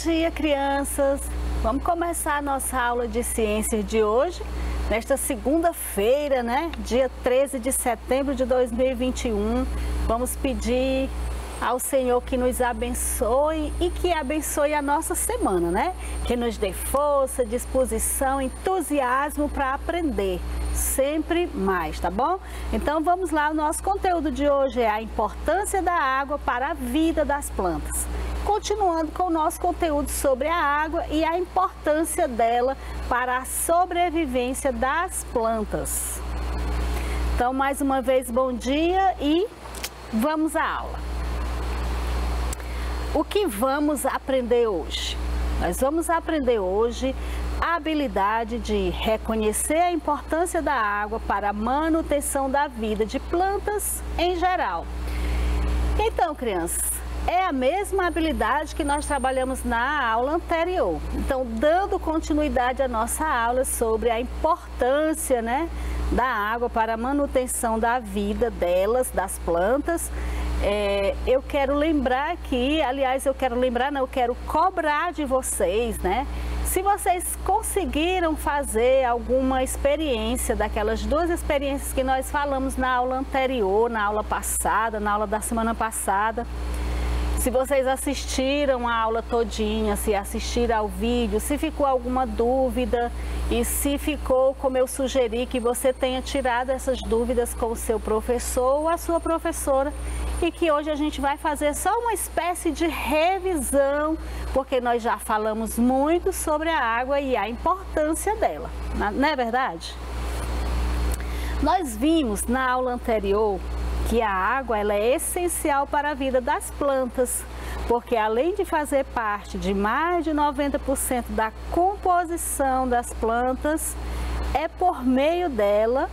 dia, crianças! Vamos começar a nossa aula de ciências de hoje, nesta segunda-feira, né? Dia 13 de setembro de 2021. Vamos pedir ao Senhor que nos abençoe e que abençoe a nossa semana, né? Que nos dê força, disposição, entusiasmo para aprender sempre mais, tá bom? Então vamos lá, o nosso conteúdo de hoje é a importância da água para a vida das plantas. Continuando com o nosso conteúdo sobre a água e a importância dela para a sobrevivência das plantas. Então, mais uma vez, bom dia e vamos à aula. O que vamos aprender hoje? Nós vamos aprender hoje a habilidade de reconhecer a importância da água para a manutenção da vida de plantas em geral. Então, crianças, é a mesma habilidade que nós trabalhamos na aula anterior. Então, dando continuidade à nossa aula sobre a importância, né, da água para a manutenção da vida delas, das plantas, eu quero lembrar aqui, aliás, eu quero cobrar de vocês, né? Se vocês conseguiram fazer alguma experiência, daquelas duas experiências que nós falamos na aula anterior, na aula passada, na aula da semana passada, se vocês assistiram a aula todinha, se assistiram ao vídeo, se ficou alguma dúvida e se ficou, como eu sugeri, que você tenha tirado essas dúvidas com o seu professor ou a sua professora e que hoje a gente vai fazer só uma espécie de revisão, porque nós já falamos muito sobre a água e a importância dela, não é verdade? Nós vimos na aula anterior que a água ela é essencial para a vida das plantas, porque além de fazer parte de mais de 90% da composição das plantas, é por meio delas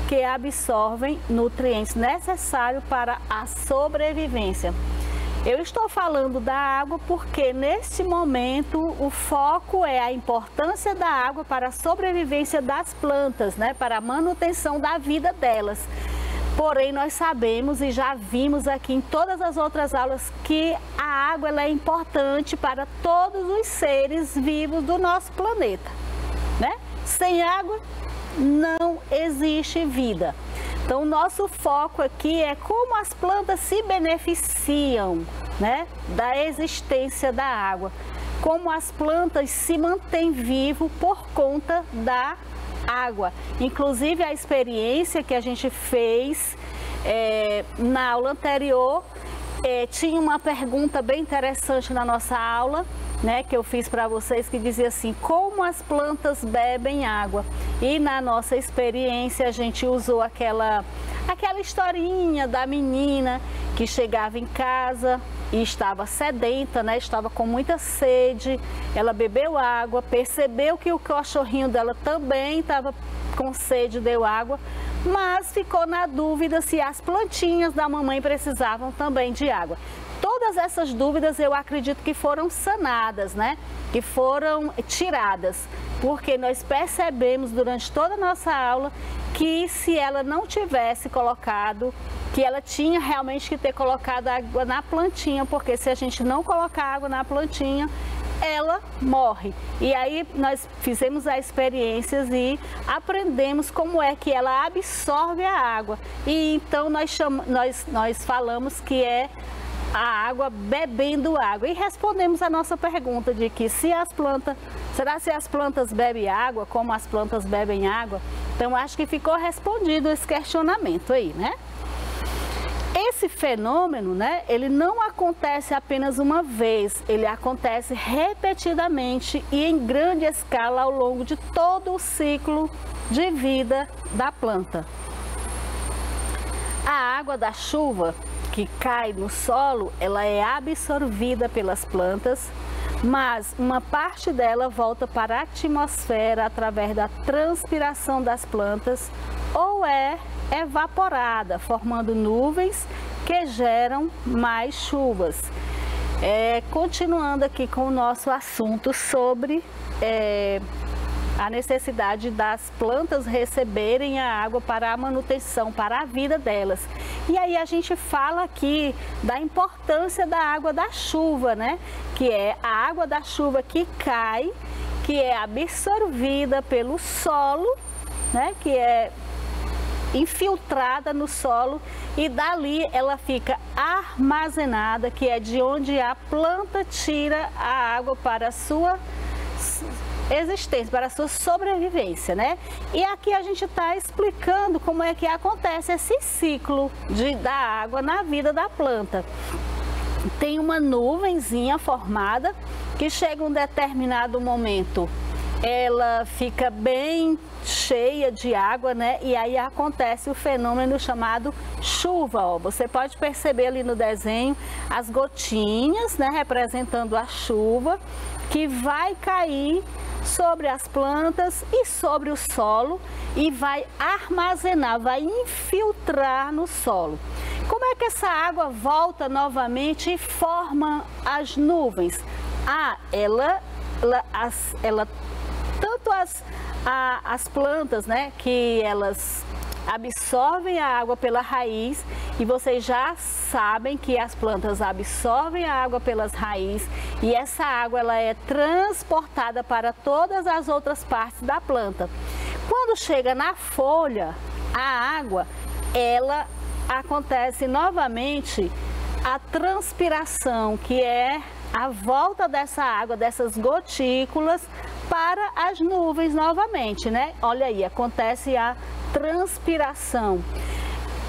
que absorvem nutrientes necessários para a sobrevivência. Eu estou falando da água porque neste momento o foco é a importância da água para a sobrevivência das plantas, né, para a manutenção da vida delas. Porém, nós sabemos e já vimos aqui em todas as outras aulas que a água ela é importante para todos os seres vivos do nosso planeta, né? Sem água não existe vida. Então, o nosso foco aqui é como as plantas se beneficiam, né, da existência da água, como as plantas se mantêm vivas por conta da água. Inclusive a experiência que a gente fez na aula anterior, tinha uma pergunta bem interessante na nossa aula, né, que eu fiz para vocês, que dizia assim: como as plantas bebem água? E na nossa experiência a gente usou aquela historinha da menina que chegava em casa e estava sedenta, né? Estava com muita sede, ela bebeu água, percebeu que o cachorrinho dela também estava com sede, deu água, mas ficou na dúvida se as plantinhas da mamãe precisavam também de água. Todas essas dúvidas eu acredito que foram sanadas, né? Que foram tiradas, porque nós percebemos durante toda a nossa aula que se ela não tivesse colocado, que ela tinha realmente que ter colocado água na plantinha, porque se a gente não colocar água na plantinha, ela morre. E aí nós fizemos as experiências e aprendemos como é que ela absorve a água. E então nós falamos que é a água bebendo água. E respondemos a nossa pergunta de que se as plantas bebem água, como as plantas bebem água? Então acho que ficou respondido esse questionamento aí, né? Esse fenômeno, né, ele não acontece apenas uma vez, ele acontece repetidamente e em grande escala ao longo de todo o ciclo de vida da planta. A água da chuva que cai no solo, ela é absorvida pelas plantas, mas uma parte dela volta para a atmosfera através da transpiração das plantas ou é evaporada, formando nuvens que geram mais chuvas. Continuando aqui com o nosso assunto sobre a necessidade das plantas receberem a água para a manutenção, para a vida delas. E aí a gente fala aqui da importância da água da chuva, né? Que é a água da chuva que cai, que é absorvida pelo solo, né? Que é infiltrada no solo e dali ela fica armazenada, que é de onde a planta tira a água para a sua existência, para a sua sobrevivência, né? E aqui a gente está explicando como é que acontece esse ciclo da água na vida da planta. Tem uma nuvenzinha formada que chega um determinado momento, ela fica bem cheia de água, né? E aí acontece o fenômeno chamado chuva, ó. Você pode perceber ali no desenho as gotinhas, né? Representando a chuva que vai cair sobre as plantas e sobre o solo e vai armazenar, vai infiltrar no solo. Como é que essa água volta novamente e forma as nuvens? Tanto as plantas, né, que elas absorvem a água pela raiz, e vocês já sabem que as plantas absorvem a água pelas raízes e essa água ela é transportada para todas as outras partes da planta. Quando chega na folha, a água, ela acontece novamente a transpiração, que é a volta dessa água, dessas gotículas para as nuvens novamente, né? Olha aí, acontece a transpiração.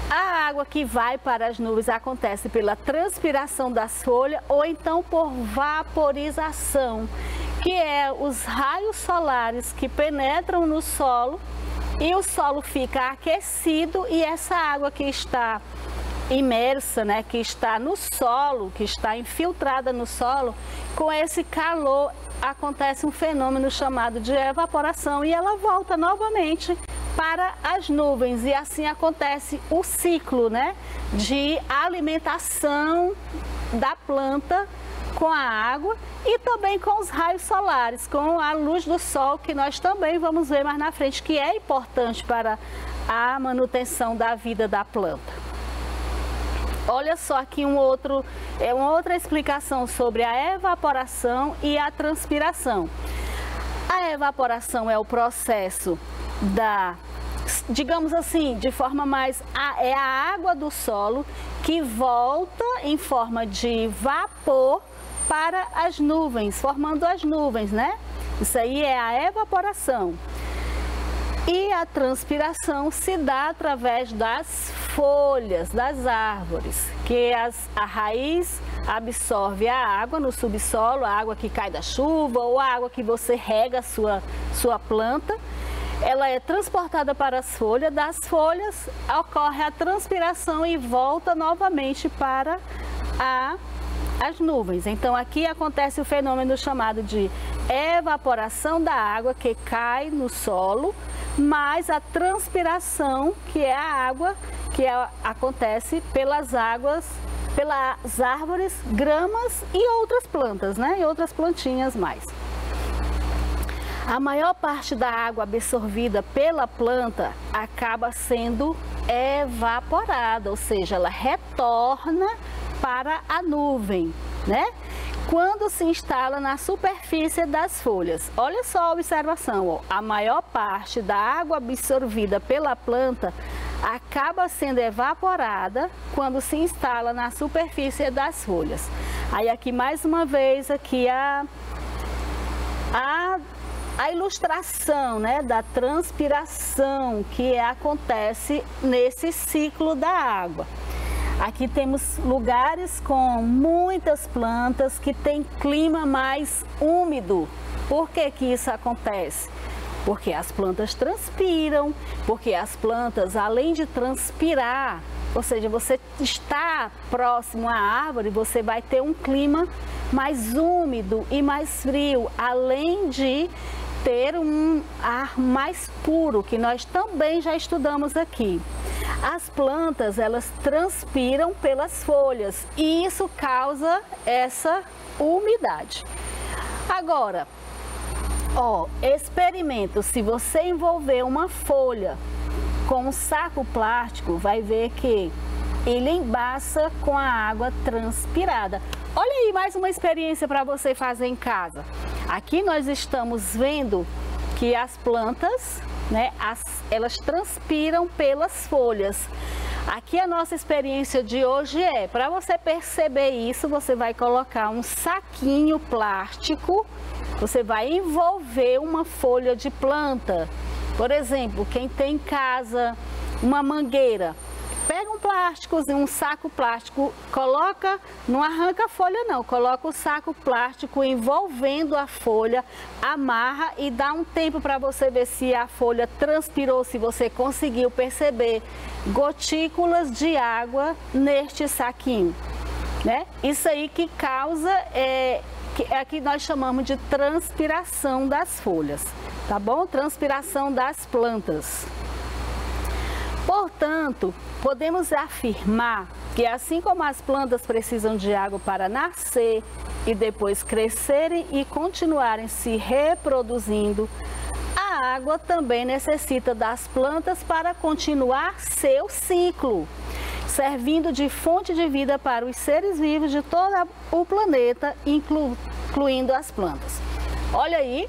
A água que vai para as nuvens acontece pela transpiração das folhas ou então por vaporização, que é os raios solares que penetram no solo e o solo fica aquecido e essa água que está imersa, né, que está no solo, que está infiltrada no solo, com esse calor acontece um fenômeno chamado de evaporação e ela volta novamente para as nuvens e assim acontece o ciclo, né, de alimentação da planta com a água e também com os raios solares, com a luz do sol, que nós também vamos ver mais na frente, que é importante para a manutenção da vida da planta. Olha só aqui uma outra explicação sobre a evaporação e a transpiração. A evaporação é o processo digamos assim, de forma mais, é a água do solo que volta em forma de vapor para as nuvens, formando as nuvens, né? Isso aí é a evaporação. E a transpiração se dá através das folhas das árvores, que a raiz absorve a água no subsolo, a água que cai da chuva ou a água que você rega a sua planta. Ela é transportada para as folhas, das folhas ocorre a transpiração e volta novamente para as nuvens. Então aqui acontece o fenômeno chamado de evaporação da água que cai no solo, mais a transpiração, que é a água que acontece pelas árvores, gramas e outras plantas, né? E outras plantinhas mais. A maior parte da água absorvida pela planta acaba sendo evaporada, ou seja, ela retorna para a nuvem, né? Quando se instala na superfície das folhas. Olha só a observação, ó. A maior parte da água absorvida pela planta acaba sendo evaporada quando se instala na superfície das folhas. Aí aqui mais uma vez aqui a ilustração, né, da transpiração que acontece nesse ciclo da água. Aqui temos lugares com muitas plantas que têm clima mais úmido. Por que que isso acontece? Porque as plantas transpiram, porque as plantas, além de transpirar, ou seja, você está próximo à árvore, você vai ter um clima mais úmido e mais frio, além de ter um ar mais puro, que nós também já estudamos aqui. As plantas, elas transpiram pelas folhas e isso causa essa umidade. Agora, Ó, experimento, se você envolver uma folha com um saco plástico, vai ver que ele embaça com a água transpirada. Olha aí mais uma experiência para você fazer em casa. Aqui nós estamos vendo que as plantas, né, elas transpiram pelas folhas. Aqui a nossa experiência de hoje é, para você perceber isso, você vai colocar um saquinho plástico, você vai envolver uma folha de planta. Por exemplo, quem tem em casa uma mangueira, pega um plástico, um saco plástico, coloca, não arranca a folha não, coloca o saco plástico envolvendo a folha, amarra e dá um tempo para você ver se a folha transpirou, se você conseguiu perceber gotículas de água neste saquinho, né? Isso aí que causa, que nós chamamos de transpiração das folhas, tá bom? Transpiração das plantas. Portanto, podemos afirmar que assim como as plantas precisam de água para nascer e depois crescerem e continuarem se reproduzindo, a água também necessita das plantas para continuar seu ciclo, servindo de fonte de vida para os seres vivos de todo o planeta, incluindo as plantas. Olha aí,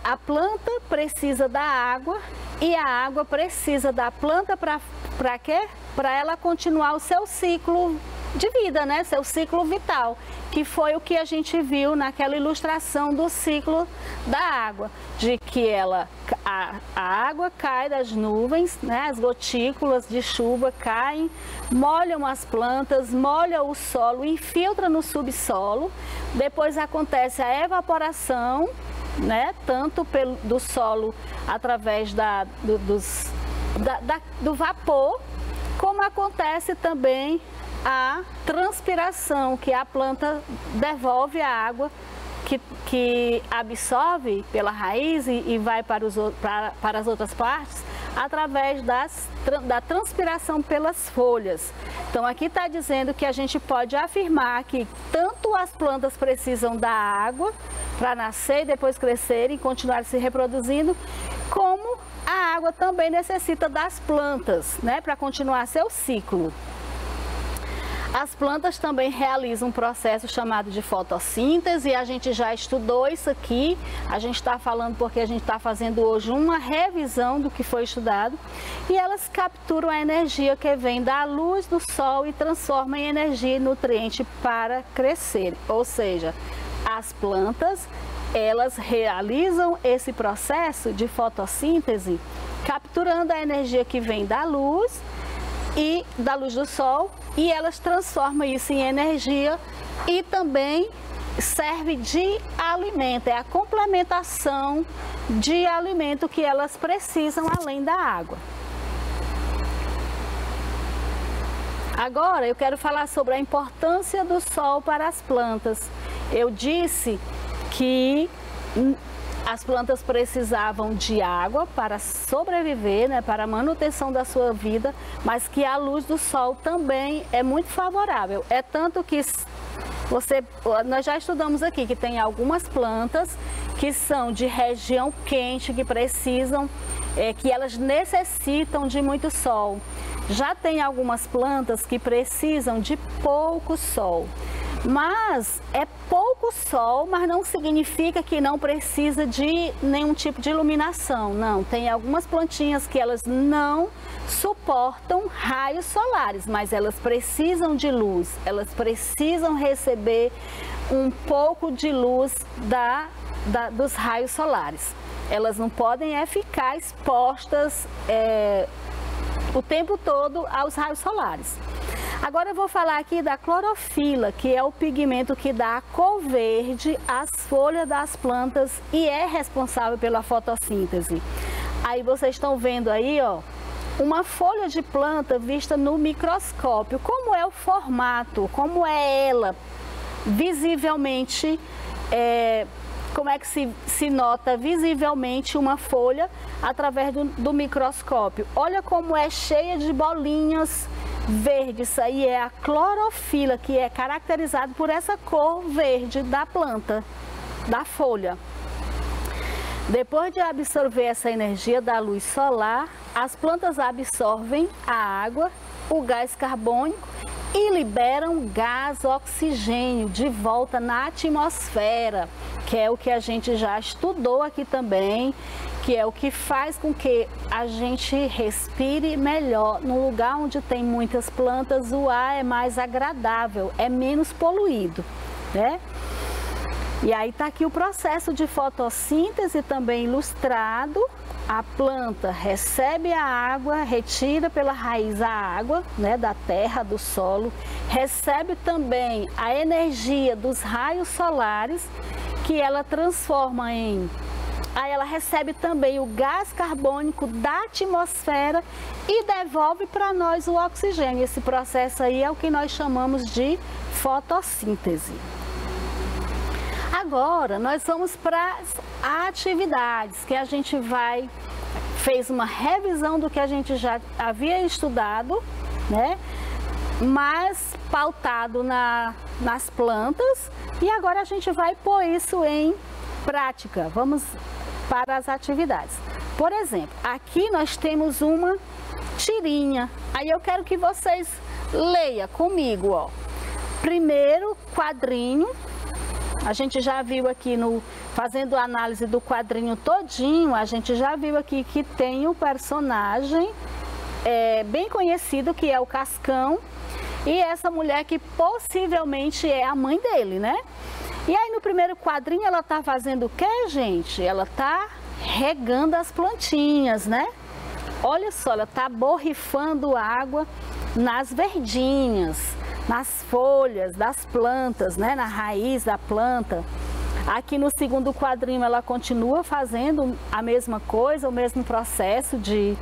a planta precisa da água e a água precisa da planta para quê? Para ela continuar o seu ciclo de vida, né? Seu ciclo vital, que foi o que a gente viu naquela ilustração do ciclo da água, de que a água cai das nuvens, né? As gotículas de chuva caem, molham as plantas, molham o solo, infiltra no subsolo, depois acontece a evaporação, né? Tanto do solo através do vapor, como acontece também a transpiração, que a planta devolve a água que absorve pela raiz e vai para as outras partes através da transpiração pelas folhas. Então aqui está dizendo que a gente pode afirmar que tanto as plantas precisam da água para nascer e depois crescer e continuar se reproduzindo, como a água também necessita das plantas, né, para continuar seu ciclo. As plantas também realizam um processo chamado de fotossíntese, e a gente já estudou isso aqui. A gente está falando porque a gente está fazendo hoje uma revisão do que foi estudado. E elas capturam a energia que vem da luz do sol e transformam em energia e nutriente para crescer. Ou seja, as plantas, elas realizam esse processo de fotossíntese, capturando a energia que vem da luz e da luz do sol, e elas transformam isso em energia e também serve de alimento, é a complementação de alimento que elas precisam além da água. Agora eu quero falar sobre a importância do sol para as plantas. Eu disse que as plantas precisavam de água para sobreviver, né, para a manutenção da sua vida, mas que a luz do sol também é muito favorável. É tanto que nós já estudamos aqui que tem algumas plantas que são de região quente, que precisam, que elas necessitam de muito sol. Já tem algumas plantas que precisam de pouco sol. Mas é pouco sol, mas não significa que não precisa de nenhum tipo de iluminação. Não, tem algumas plantinhas que elas não suportam raios solares, mas elas precisam de luz, elas precisam receber um pouco de luz dos raios solares. Elas não podem ficar expostas o tempo todo aos raios solares. Agora eu vou falar aqui da clorofila, que é o pigmento que dá a cor verde às folhas das plantas e é responsável pela fotossíntese. Aí vocês estão vendo aí, ó, uma folha de planta vista no microscópio. Como é o formato, como é ela visivelmente, como é que se nota visivelmente uma folha através do microscópio. Olha como é cheia de bolinhas verde, isso aí é a clorofila, que é caracterizado por essa cor verde da planta. da folha. Depois de absorver essa energia da luz solar, as plantas absorvem a água, o gás carbônico e liberam gás oxigênio de volta na atmosfera, que é o que a gente já estudou aqui também, que é o que faz com que a gente respire melhor. No lugar onde tem muitas plantas, o ar é mais agradável, é menos poluído, né? E aí está aqui o processo de fotossíntese também ilustrado. A planta recebe a água, retira pela raiz a água, né, da terra, do solo, recebe também a energia dos raios solares, que ela transforma em... Aí ela recebe também o gás carbônico da atmosfera e devolve para nós o oxigênio. Esse processo aí é o que nós chamamos de fotossíntese. Agora nós vamos para as atividades que a gente fez uma revisão do que a gente já havia estudado, né? Mas pautado nas plantas, e agora a gente vai pôr isso em prática. Vamos para as atividades. Por exemplo, aqui nós temos uma tirinha. Aí eu quero que vocês leiam comigo, ó. Primeiro quadrinho. A gente já viu aqui fazendo a análise do quadrinho todinho, a gente já viu aqui que tem um personagem bem conhecido, que é o Cascão, e essa mulher que possivelmente é a mãe dele, né? E aí no primeiro quadrinho ela tá fazendo o quê, gente? Ela tá regando as plantinhas, né? Olha só, ela tá borrifando água nas verdinhas, nas folhas das plantas, né? Na raiz da planta. Aqui no segundo quadrinho ela continua fazendo a mesma coisa, o mesmo processo de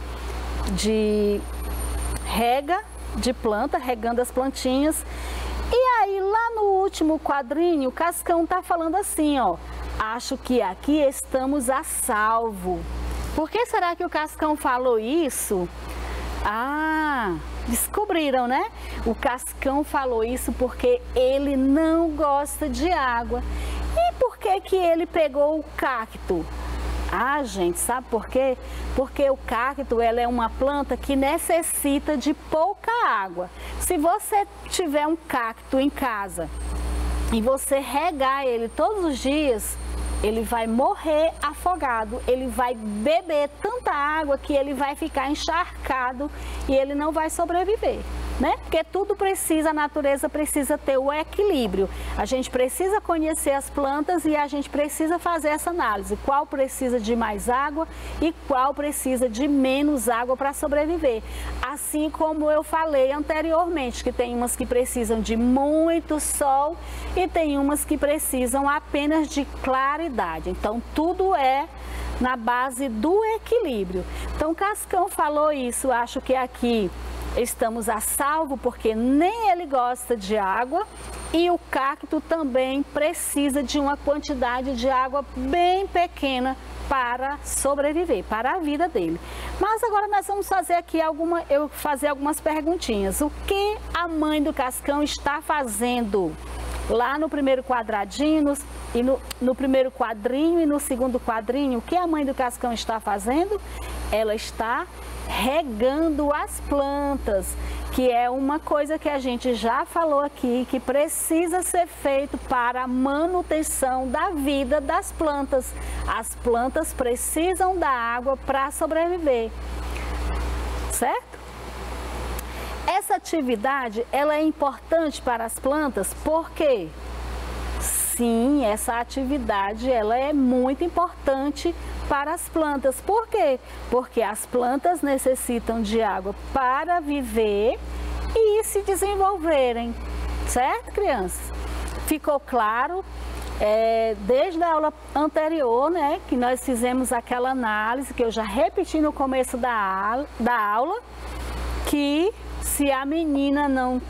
rega de planta, regando as plantinhas. E aí lá no último quadrinho, o Cascão tá falando assim, ó: acho que aqui estamos a salvo. Por que será que o Cascão falou isso? Ah, descobriram, né? O Cascão falou isso porque ele não gosta de água. E por que que ele pegou o cacto? Ah, gente, sabe por quê? Porque o cacto, ela é uma planta que necessita de pouca água. Se você tiver um cacto em casa e você regar ele todos os dias, ele vai morrer afogado, ele vai beber tanta água que ele vai ficar encharcado e ele não vai sobreviver, né? Porque tudo precisa, a natureza precisa ter o equilíbrio. A gente precisa conhecer as plantas e a gente precisa fazer essa análise. Qual precisa de mais água e qual precisa de menos água para sobreviver. Assim como eu falei anteriormente, que tem umas que precisam de muito sol e tem umas que precisam apenas de claridade. Então tudo é na base do equilíbrio. Então Cascão falou isso, acho que aqui estamos a salvo porque nem ele gosta de água e o cacto também precisa de uma quantidade de água bem pequena para sobreviver, para a vida dele. Mas agora nós vamos fazer aqui algumas perguntinhas. O que a mãe do Cascão está fazendo? Lá no primeiro quadradinho, no primeiro quadrinho e no segundo quadrinho, o que a mãe do Cascão está fazendo? Ela está regando as plantas, que é uma coisa que a gente já falou aqui, que precisa ser feito para a manutenção da vida das plantas. As plantas precisam da água para sobreviver, certo? Essa atividade, ela é importante para as plantas, porque sim, essa atividade, ela é muito importante para as plantas. Por quê? Porque as plantas necessitam de água para viver e se desenvolverem, certo, crianças? Ficou claro? Desde a aula anterior, né, que nós fizemos aquela análise, que eu já repeti no começo da aula, que se a menina não,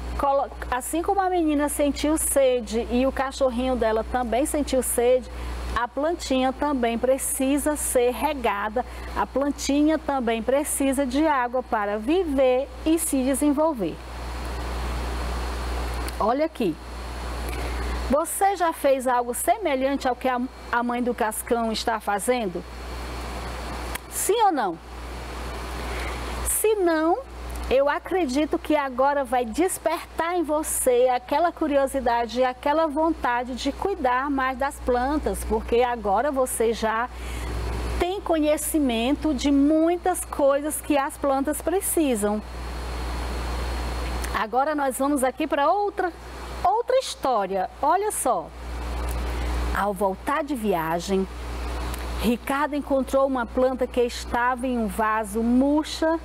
assim como a menina sentiu sede e o cachorrinho dela também sentiu sede, a plantinha também precisa ser regada, a plantinha também precisa de água para viver e se desenvolver. Olha aqui, Você já fez algo semelhante ao que a mãe do Cascão está fazendo? Sim ou não? Se não, eu acredito que agora vai despertar em você aquela curiosidade e aquela vontade de cuidar mais das plantas, porque agora você já tem conhecimento de muitas coisas que as plantas precisam. Agora nós vamos aqui para outra história. Olha só. Ao voltar de viagem, Ricardo encontrou uma planta que estava em um vaso murcha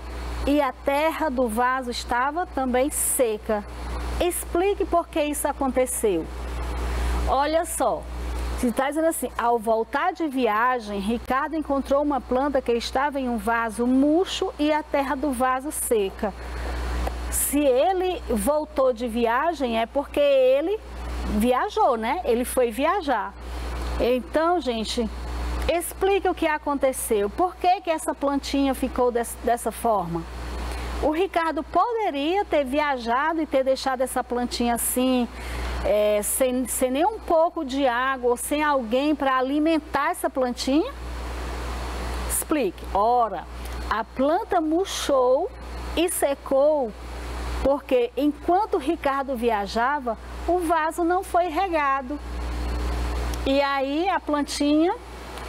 e a terra do vaso estava também seca. Explique por que isso aconteceu. Olha só, se está dizendo assim, ao voltar de viagem, Ricardo encontrou uma planta que estava em um vaso murcho e a terra do vaso seca. Se ele voltou de viagem é porque ele viajou, né? Ele foi viajar. Então, gente, explique o que aconteceu. Por que essa plantinha ficou dessa forma? O Ricardo poderia ter viajado e ter deixado essa plantinha assim, sem nem um pouco de água ou sem alguém para alimentar essa plantinha? Explique. Ora, a planta murchou e secou porque enquanto Ricardo viajava, o vaso não foi regado. E aí a plantinha,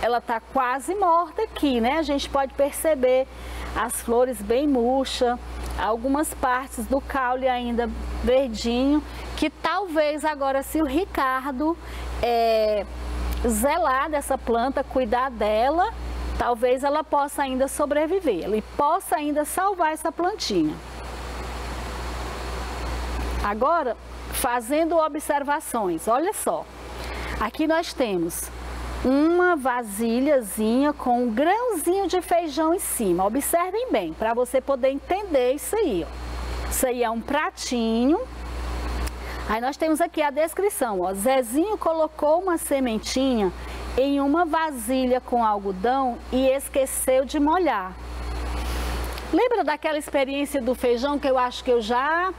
ela está quase morta aqui, né? A gente pode perceber as flores bem murchas, algumas partes do caule ainda verdinho, que talvez agora, se o Ricardo zelar dessa planta, cuidar dela, talvez ela possa ainda sobreviver, ele possa ainda salvar essa plantinha. Agora, fazendo observações, olha só, aqui nós temos uma vasilhazinha com um grãozinho de feijão em cima. Observem bem, para você poder entender isso aí. Ó. Isso aí é um pratinho. Aí nós temos aqui a descrição. Ó. Zezinho colocou uma sementinha em uma vasilha com algodão e esqueceu de molhar. Lembra daquela experiência do feijão que eu acho que eu já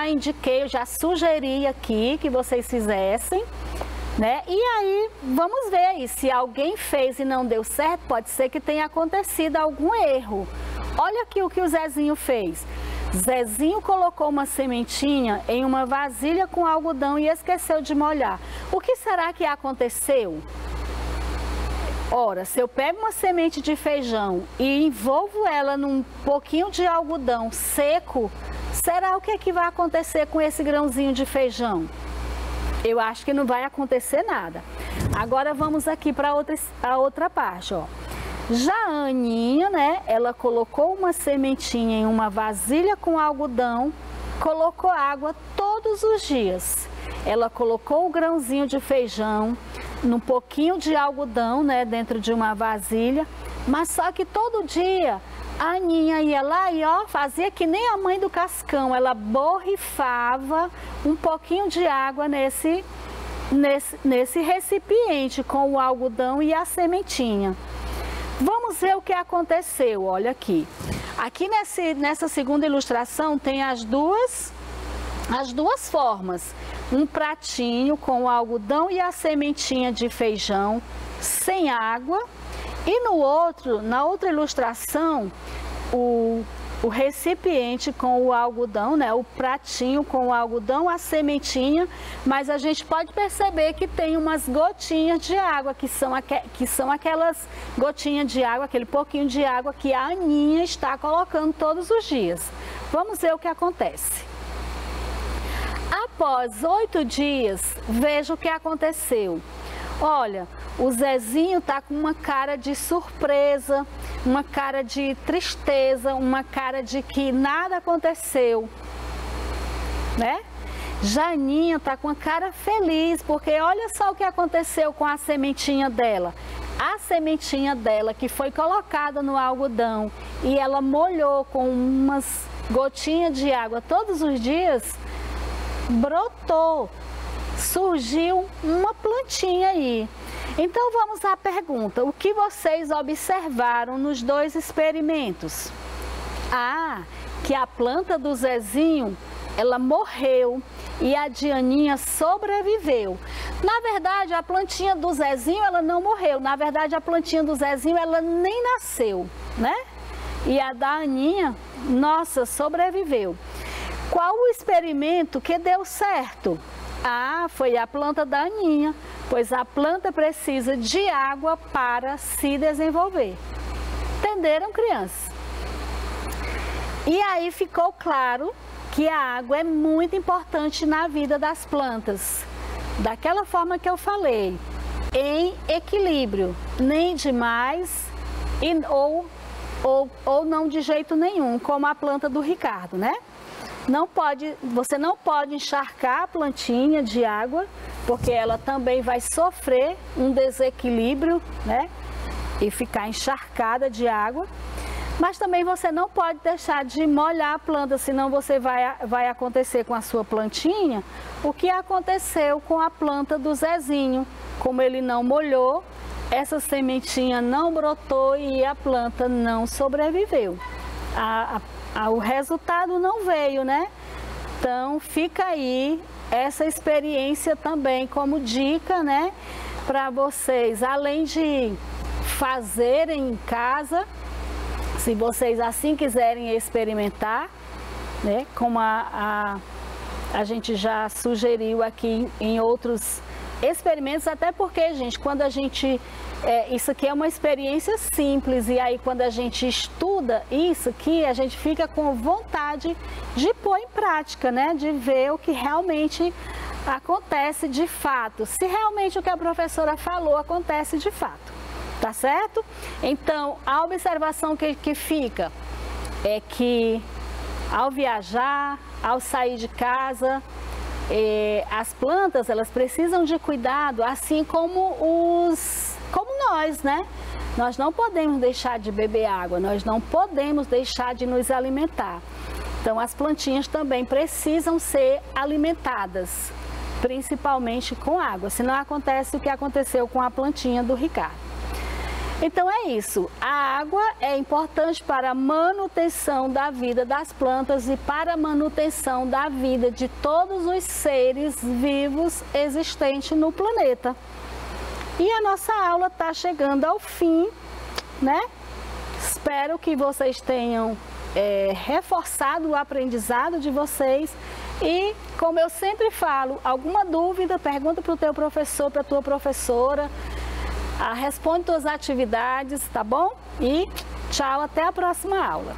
indiquei, eu já sugeri aqui que vocês fizessem? Né? E aí, vamos ver aí, se alguém fez e não deu certo, pode ser que tenha acontecido algum erro. Olha aqui o que o Zezinho fez. Zezinho colocou uma sementinha em uma vasilha com algodão e esqueceu de molhar. O que será que aconteceu? Ora, se eu pego uma semente de feijão e envolvo ela num pouquinho de algodão seco, será o que é que vai acontecer com esse grãozinho de feijão? Eu acho que não vai acontecer nada. Agora vamos aqui para a outra parte, ó. Já a Aninha, né, ela colocou uma sementinha em uma vasilha com algodão, colocou água todos os dias. Ela colocou o grãozinho de feijão num pouquinho de algodão, né, dentro de uma vasilha, mas só que todo dia a Aninha ia lá e ó, fazia que nem a mãe do Cascão, ela borrifava um pouquinho de água nesse recipiente com o algodão e a sementinha. Vamos ver o que aconteceu, olha aqui. Aqui nessa segunda ilustração tem as duas formas. Um pratinho com o algodão e a sementinha de feijão sem água. E na outra ilustração, o recipiente com o algodão, né? O pratinho com o algodão, a sementinha, mas a gente pode perceber que tem umas gotinhas de água, que são aquelas gotinhas de água, aquele pouquinho de água que a Aninha está colocando todos os dias. Vamos ver o que acontece. Após 8 dias, veja o que aconteceu. Olha, o Zezinho tá com uma cara de surpresa, uma cara de tristeza, uma cara de que nada aconteceu, né? Janinha tá com a cara feliz, porque olha só o que aconteceu com a sementinha dela. A sementinha dela que foi colocada no algodão e ela molhou com umas gotinhas de água todos os dias, brotou. Surgiu uma plantinha aí. Então vamos à pergunta, o que vocês observaram nos dois experimentos? Ah, que a planta do Zezinho ela morreu e a Dianinha sobreviveu. Na verdade, a plantinha do Zezinho, ela não morreu. Na verdade, a plantinha do Zezinho, ela nem nasceu, né? E a da Aninha, nossa, sobreviveu. Qual o experimento que deu certo? Ah, foi a planta da Aninha, pois a planta precisa de água para se desenvolver. Entenderam, crianças? E aí ficou claro que a água é muito importante na vida das plantas. Daquela forma que eu falei, em equilíbrio, nem demais ou não de jeito nenhum, como a planta do Ricardo, né? Você não pode encharcar a plantinha de água, porque ela também vai sofrer um desequilíbrio, né? E ficar encharcada de água. Mas também você não pode deixar de molhar a planta, senão vai acontecer com a sua plantinha o que aconteceu com a planta do Zezinho. Como ele não molhou, essa sementinha não brotou e a planta não sobreviveu. O resultado não veio, né? Então fica aí essa experiência também como dica, né? Para vocês, além de fazerem em casa, se vocês assim quiserem experimentar, né? Como a gente já sugeriu aqui em outros experimentos, até porque, gente, quando a gente... isso aqui é uma experiência simples e aí quando a gente estuda isso aqui, a gente fica com vontade de pôr em prática, né? De ver o que realmente acontece de fato. Se realmente o que a professora falou acontece de fato, tá certo? Então, a observação que fica é que ao viajar, ao sair de casa, as plantas, elas precisam de cuidado, assim como nós, né? Nós não podemos deixar de beber água, nós não podemos deixar de nos alimentar. Então, as plantinhas também precisam ser alimentadas, principalmente com água, senão acontece o que aconteceu com a plantinha do Ricardo. Então é isso, a água é importante para a manutenção da vida das plantas e para a manutenção da vida de todos os seres vivos existentes no planeta. E a nossa aula está chegando ao fim, né? Espero que vocês tenham reforçado o aprendizado de vocês e, como eu sempre falo, alguma dúvida, pergunta para o teu professor, para a tua professora, responde suas atividades, tá bom? E tchau, até a próxima aula.